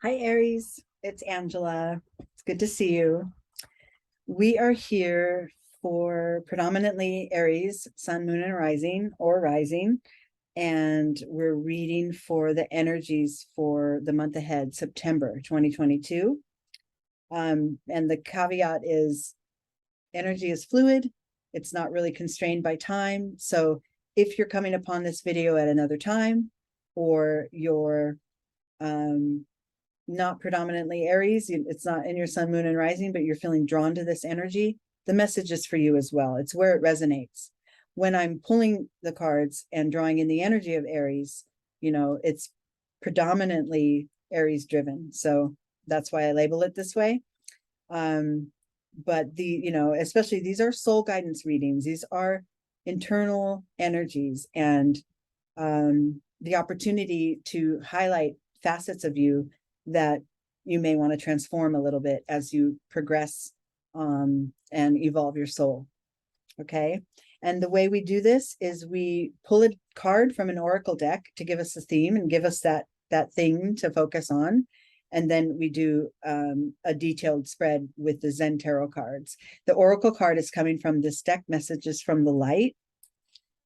Hi, Aries. It's Angela. It's good to see you. We are here for predominantly Aries, Sun, Moon, and Rising, or Rising. And we're reading for the energies for the month ahead, September 2022. And the caveat is energy is fluid. It's not really constrained by time. So if you're coming upon this video at another time, or you're not predominantly Aries, it's not in your sun, moon, and rising, but you're feeling drawn to this energy, the message is for you as well. It's where it resonates. When I'm pulling the cards and drawing in the energy of Aries, it's predominantly Aries driven. So that's why I label it this way. But especially these are soul guidance readings. These are internal energies and the opportunity to highlight facets of you that you may want to transform a little bit as you progress and evolve your soul. Okay. And the way we do this is we pull a card from an oracle deck to give us a theme and give us that thing to focus on. And then we do a detailed spread with the Zen Tarot cards. The oracle card is coming from this deck, Messages from the Light.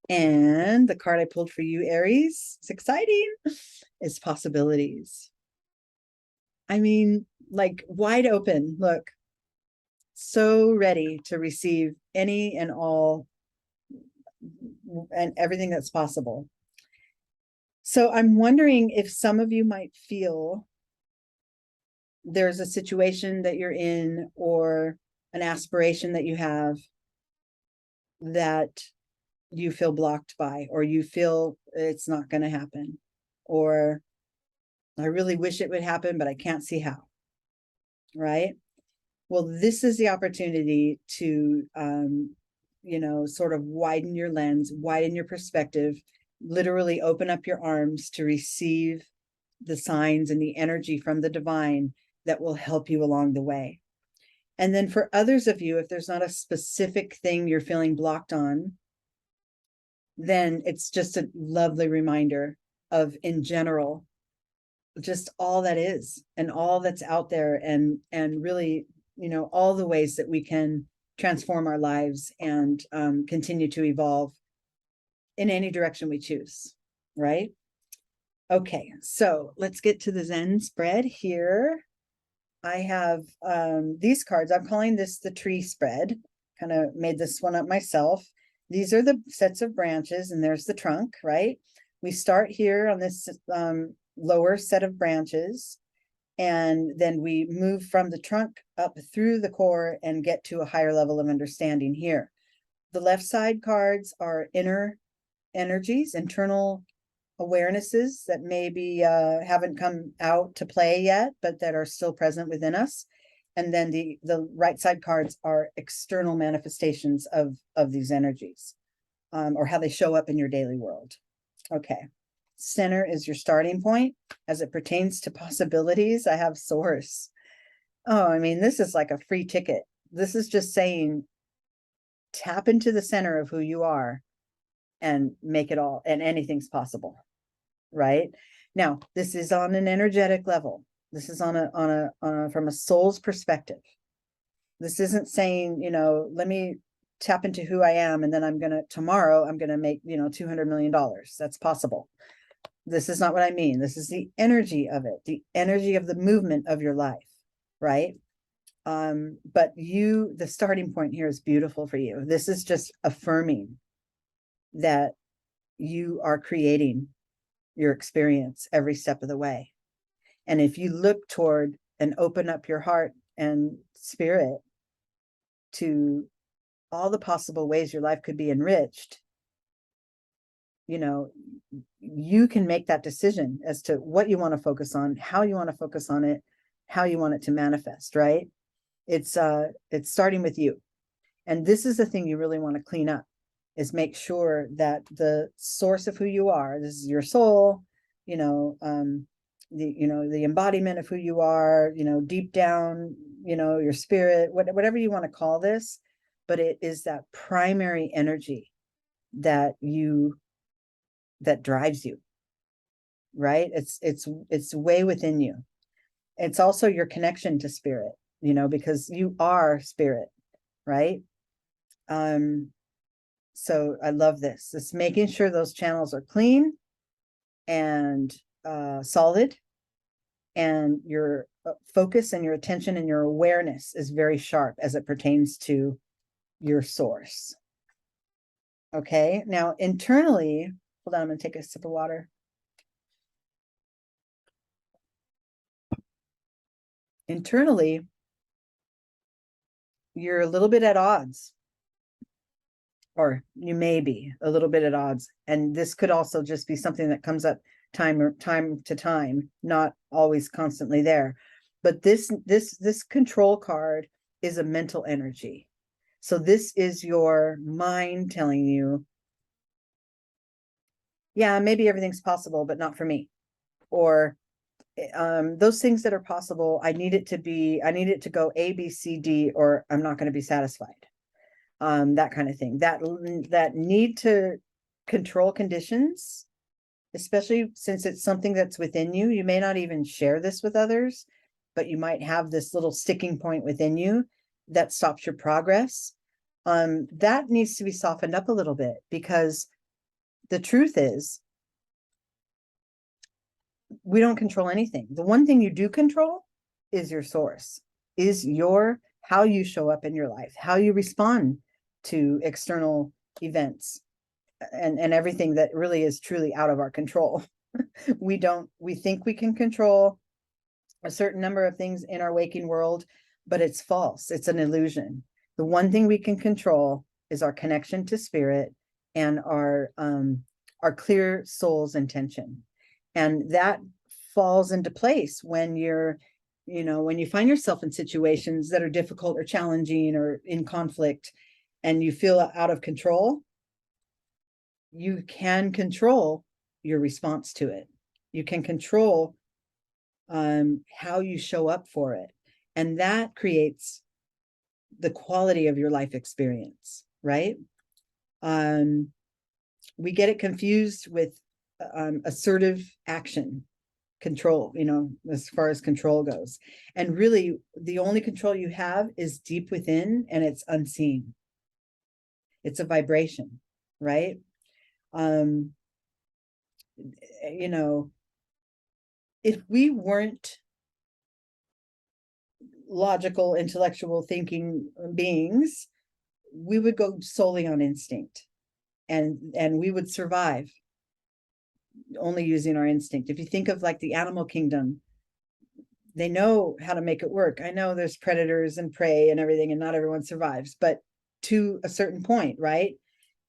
And the card I pulled for you, Aries, it's exciting, is Possibilities. I mean, like wide open, look, so ready to receive any and all and everything that's possible. So I'm wondering if some of you might feel there's a situation that you're in or an aspiration that you have that you feel blocked by, or you feel it's not going to happen, or I really wish it would happen, but I can't see how. Right? Well, this is the opportunity to, sort of widen your lens, widen your perspective, literally open up your arms to receive the signs and the energy from the divine that will help you along the way. And then for others of you, if there's not a specific thing you're feeling blocked on, then it's just a lovely reminder of, in general, just all that is and all that's out there, and really, all the ways that we can transform our lives and continue to evolve in any direction we choose, right? Okay, so let's get to the Zen spread here. I have these cards. I'm calling this the tree spread. Kind of made this one up myself. These are the sets of branches, and there's the trunk, right? We start here on this lower set of branches, and then we move from the trunk up through the core and get to a higher level of understanding here. The left side cards are inner energies, internal awarenesses that maybe haven't come out to play yet, but that are still present within us. And then the right side cards are external manifestations of these energies, or how they show up in your daily world. Okay. Center is your starting point. As it pertains to possibilities, I have Source. Oh, I mean, this is like a free ticket. This is just saying, tap into the center of who you are and make it all, and anything's possible, right? Now, this is on an energetic level. This is on a from a soul's perspective. This isn't saying, let me tap into who I am, and then tomorrow I'm gonna make, $200 million. That's possible. This is not what I mean. This is the energy of it, the energy of the movement of your life, right? But the starting point here is beautiful for you. This is just affirming that you are creating your experience every step of the way. And if you look toward and open up your heart and spirit to all the possible ways your life could be enriched, you can make that decision as to what you want to focus on, how you want to focus on it, how you want it to manifest, right? It's starting with you. And this is the thing you really want to clean up, is make sure that the source of who you are, this is your soul, the embodiment of who you are, deep down, your spirit, whatever you want to call this, but it is that primary energy that drives you, right? It's way within you. It's also your connection to spirit, because you are spirit, right? So I love this. It's making sure those channels are clean and solid, and your focus and your attention and your awareness is very sharp as it pertains to your source. Okay, now internally, hold on, I'm going to take a sip of water. Internally, you're a little bit at odds, or you may be a little bit at odds. And this could also just be something that comes up time to time, not always constantly there. But this control card is a mental energy. So this is your mind telling you, yeah, maybe everything's possible, but not for me. Or those things that are possible, I need it to go A, B, C, D, or I'm not going to be satisfied. That kind of thing, that need to control conditions, especially since it's something that's within you. You may not even share this with others, but you might have this little sticking point within you that stops your progress. That needs to be softened up a little bit, because the truth is, we don't control anything. The one thing you do control is your source, is how you show up in your life, how you respond to external events, and everything that really is truly out of our control. We think we can control a certain number of things in our waking world, but it's false. It's an illusion. The one thing we can control is our connection to spirit and our clear soul's intention. And that falls into place when when you find yourself in situations that are difficult or challenging or in conflict, and you feel out of control. You can control your response to it. You can control how you show up for it. And that creates the quality of your life experience, right? We get it confused with assertive action, control, as far as control goes. And really, the only control you have is deep within, and it's unseen. It's a vibration, right? If we weren't logical, intellectual thinking beings, we would go solely on instinct, and we would survive only using our instinct. If you think of like the animal kingdom, they know how to make it work. I know there's predators and prey and everything, and not everyone survives, but to a certain point, right?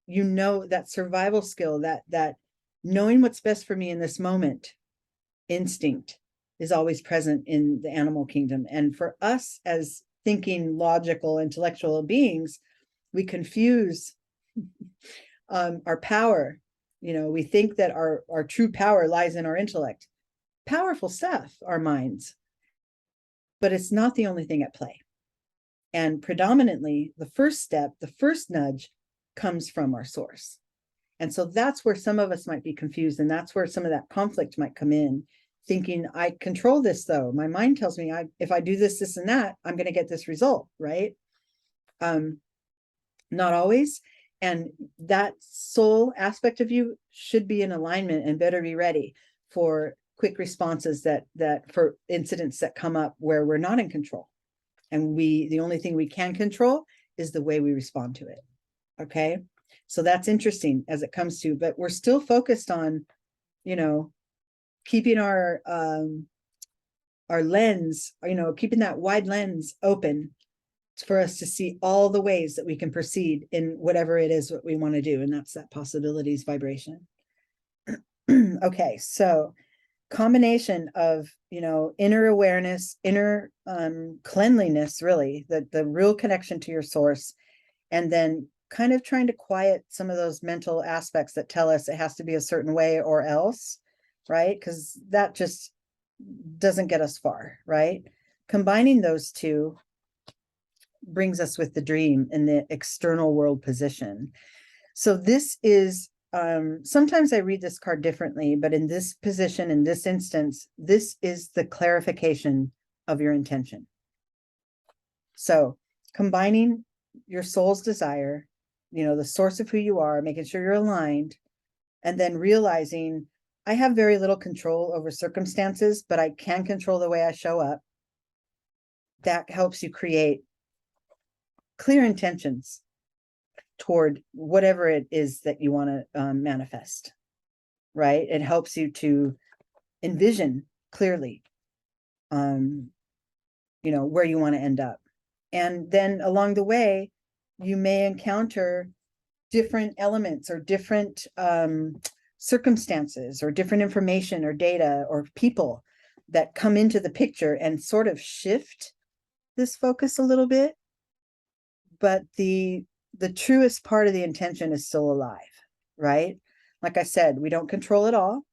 That survival skill, that knowing what's best for me in this moment, instinct, is always present in the animal kingdom. And for us as thinking, logical, intellectual beings, we confuse our power. We think that our true power lies in our intellect. Powerful stuff, our minds, but it's not the only thing at play. And predominantly, the first step, the first nudge, comes from our source. And so that's where some of us might be confused, and that's where some of that conflict might come in, thinking, I control this though. My mind tells me if I do this, this, and that, I'm going to get this result, right? Not always. And that soul aspect of you should be in alignment and better be ready for quick responses that for incidents that come up where we're not in control. And the only thing we can control is the way we respond to it. Okay. So that's interesting as it comes to, but we're still focused on, keeping our lens, keeping that wide lens open for us to see all the ways that we can proceed in whatever it is what we want to do. And that's that possibilities vibration. Okay. So combination of, inner awareness, inner cleanliness, really, the real connection to your source, and then kind of trying to quiet some of those mental aspects that tell us it has to be a certain way or else, right? Because that just doesn't get us far, right? Combining those two brings us with the dream in the external world position. So this is, sometimes I read this card differently, but in this position, in this instance, this is the clarification of your intention. So combining your soul's desire, the source of who you are, making sure you're aligned, and then realizing I have very little control over circumstances, but I can control the way I show up. That helps you create clear intentions toward whatever it is that you want to manifest, right? It helps you to envision clearly, where you want to end up. And then along the way, you may encounter different elements or different circumstances or different information or data or people that come into the picture and sort of shift this focus a little bit. But the truest part of the intention is still alive, right? Like I said, we don't control it all.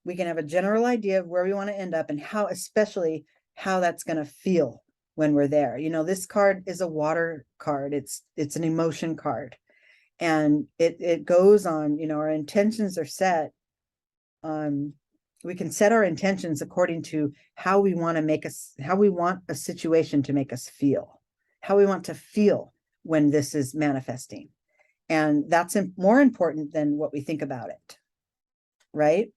We can have a general idea of where we want to end up and especially how that's going to feel when we're there. This card is a water card. It's an emotion card. And it goes on, our intentions are set. We can set our intentions according to how we want a situation to make us feel, how we want to feel when this is manifesting. And that's more important than what we think about it, right?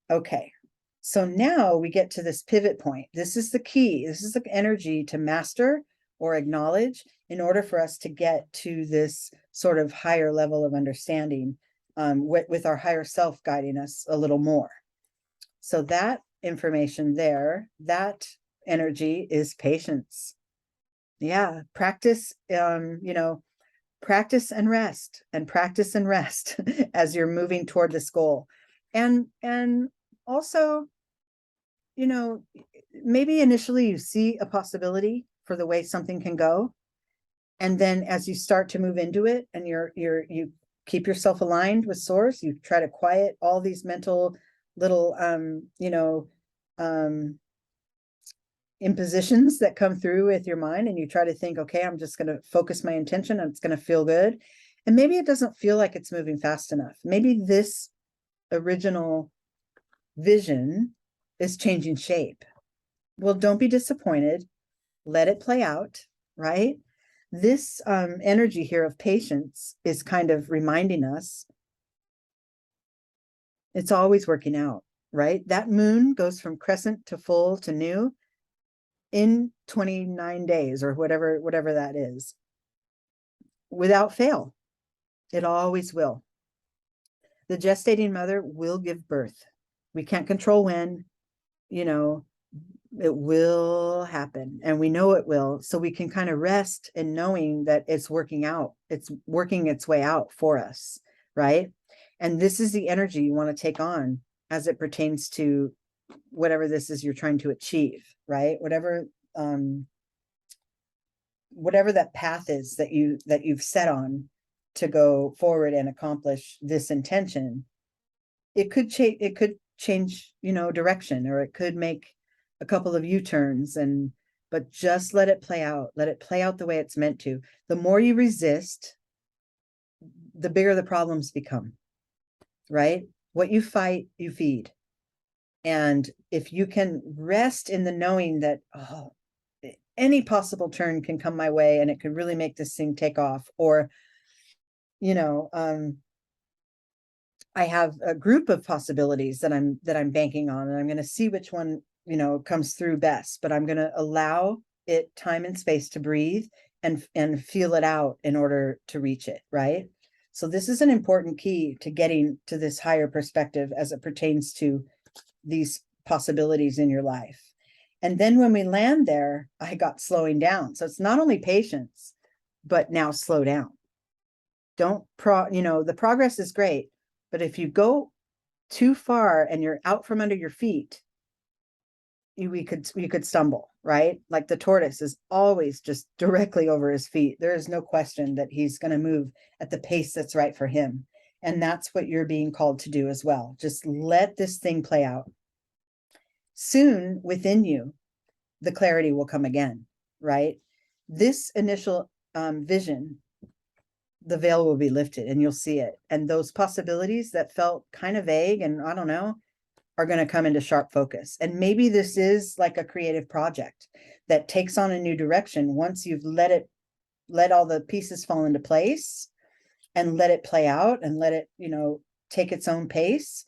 Okay. So now we get to this pivot point. This is the key. This is the energy to master or acknowledge in order for us to get to this sort of higher level of understanding, with our higher self guiding us a little more. So that information there, that energy is patience. Yeah, practice, practice and rest and practice and rest as you're moving toward this goal. And also, maybe initially you see a possibility for the way something can go. And then as you start to move into it and you keep yourself aligned with source, you try to quiet all these mental little, impositions that come through with your mind. And you try to think, okay, I'm just going to focus my intention and it's going to feel good. And maybe it doesn't feel like it's moving fast enough. Maybe this original vision is changing shape. Well, don't be disappointed. Let it play out, right? This energy here of patience is kind of reminding us it's always working out, right? That moon goes from crescent to full to new in 29 days or whatever that is, without fail. It always will. The gestating mother will give birth. We can't control when, it will happen, and we know it will. So we can kind of rest in knowing that it's working out. It's working its way out for us, right? And this is the energy you want to take on as it pertains to whatever this is you're trying to achieve, right? Whatever that path is that you've set on to go forward and accomplish this intention. It could change, direction, or it could make a couple of U-turns, but just let it play out. Let it play out the way it's meant to. The more you resist, the bigger the problems become, right? What you fight, you feed. And if you can rest in the knowing that, any possible turn can come my way and it could really make this thing take off, or, I have a group of possibilities that I'm banking on, and I'm going to see which one, comes through best, but I'm going to allow it time and space to breathe and feel it out in order to reach it. Right. So this is an important key to getting to this higher perspective as it pertains to these possibilities in your life. And then when we land there, I got slowing down. So it's not only patience, but now slow down. The progress is great, but if you go too far and you're out from under your feet, you could stumble, right? Like the tortoise is always just directly over his feet. There is no question that he's going to move at the pace that's right for him. And that's what you're being called to do as well. Just let this thing play out. Soon within you, the clarity will come again, right? This initial vision, the veil will be lifted and you'll see it. And those possibilities that felt kind of vague and I don't know, are going to come into sharp focus. And maybe this is like a creative project that takes on a new direction once you've let all the pieces fall into place and let it play out and let it, take its own pace.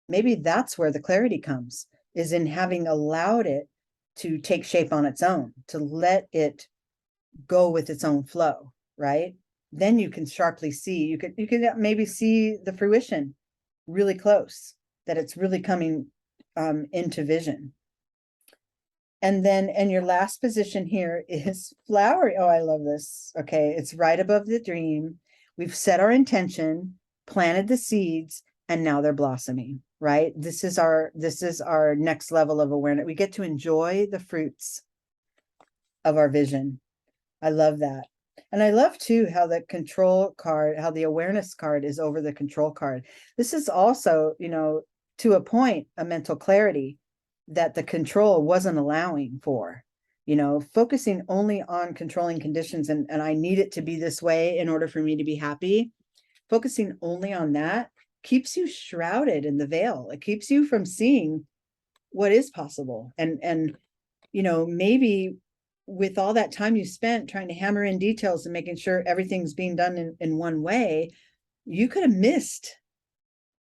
Maybe that's where the clarity comes, is in having allowed it to take shape on its own, to let it go with its own flow, right? Then you can sharply see, you can maybe see the fruition really close, that it's really coming into vision. And then, and your last position here is flowery. Oh, I love this. Okay, it's right above the dream. We've set our intention, planted the seeds, and now they're blossoming, right? This is our next level of awareness. We get to enjoy the fruits of our vision. I love that. And I love too how the control card, how the awareness card is over the control card. This is also, to a point, a mental clarity that the control wasn't allowing for, focusing only on controlling conditions. And I need it to be this way in order for me to be happy. Focusing only on that keeps you shrouded in the veil. It keeps you from seeing what is possible. And maybe with all that time you spent trying to hammer in details and making sure everything's being done in one way, you could have missed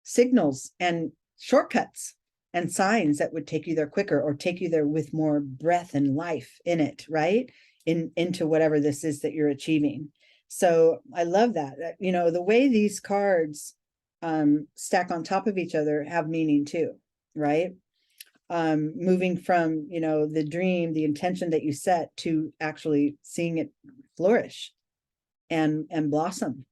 signals and shortcuts and signs that would take you there quicker, or take you there with more breath and life in it, right? Into whatever this is that you're achieving. So I love that. The way these cards stack on top of each other have meaning too, right? Moving from, the dream, the intention that you set, to actually seeing it flourish and blossom.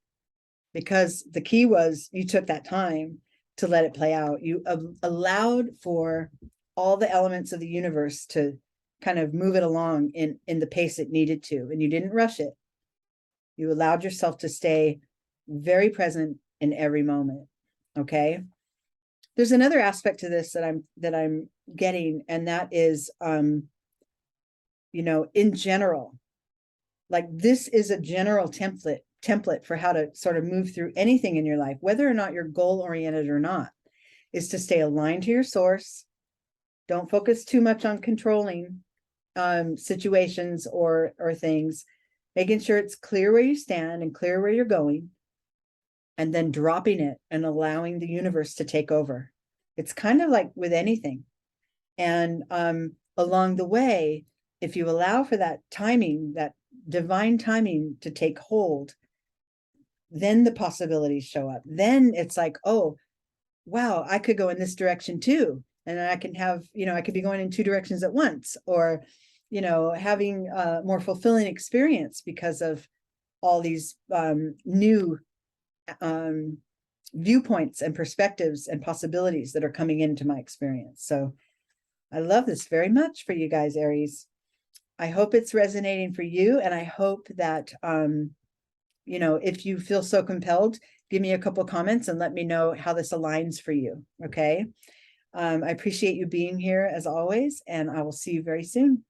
Because the key was you took that time to let it play out. You allowed for all the elements of the universe to kind of move it along in the pace it needed to, and you didn't rush it. You allowed yourself to stay very present in every moment. Okay. There's another aspect to this that I'm getting, and that is, in general, like this is a general template for how to sort of move through anything in your life, whether or not you're goal oriented or not, is to stay aligned to your source. Don't focus too much on controlling situations or things, making sure it's clear where you stand and clear where you're going, and then dropping it and allowing the universe to take over. It's kind of like with anything. And along the way, if you allow for that timing, that divine timing to take hold, then the possibilities show up. Then it's like, oh, wow, I could go in this direction too. And I can have, I could be going in two directions at once, or, having a more fulfilling experience because of all these new viewpoints and perspectives and possibilities that are coming into my experience. So I love this very much for you guys, Aries. I hope it's resonating for you. And I hope that, if you feel so compelled, give me a couple comments and let me know how this aligns for you. Okay. I appreciate you being here as always, and I will see you very soon.